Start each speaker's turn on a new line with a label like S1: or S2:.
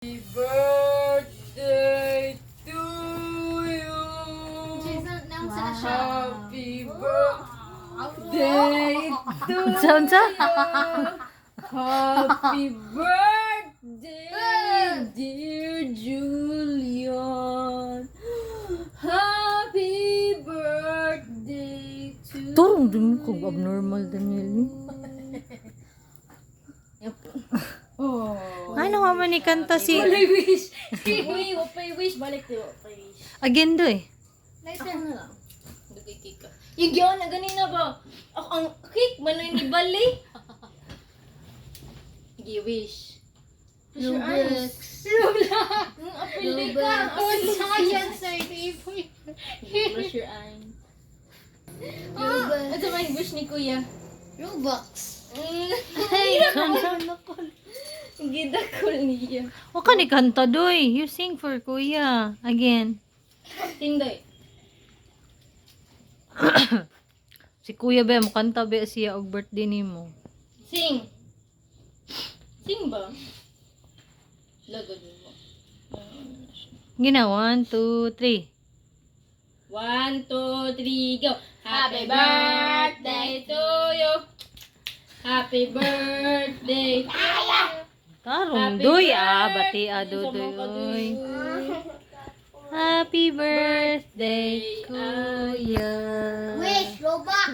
S1: Happy birthday to you. Happy birthday to
S2: Sound sa?
S1: you. Happy birthday, dear Julian. Happy birthday to
S2: Turong din mo kung abnormal, Daniel.
S1: Oh.
S2: Ano nga man ni kanta si...
S1: Walay wish. Uy, wapay wish. Balik tayo, wapay wish.
S2: Agenda eh.
S1: Ako na lang. Nagkikik ka. Yung gyawan na ganina ba? Ako ang cake, manoy ni Bali. Gi wish.
S3: Robux.
S1: Apili ka.
S3: Science
S1: Brush your eyes.
S3: Robux.
S1: Ano ba yung wish ni Kuya?
S3: Robux.
S1: Gidakol niya.
S2: O ka ni kanta doy. You sing for kuya. Again.
S1: Tinday.
S2: Si kuya ba mo kanta ba siya og birthday nimo?
S1: Sing. Sing ba? Lagod mo.
S2: Gina 1, 2, 3.
S1: 1, 2, 3, go! Happy birthday to you! Happy birthday!
S2: Tarong
S1: Happy
S2: doy
S1: birthday!
S2: bati do
S1: Sama ka,
S2: doy.
S1: Doy.
S2: Happy birthday
S1: Birthday,
S2: kuya.
S3: Wish, Robux.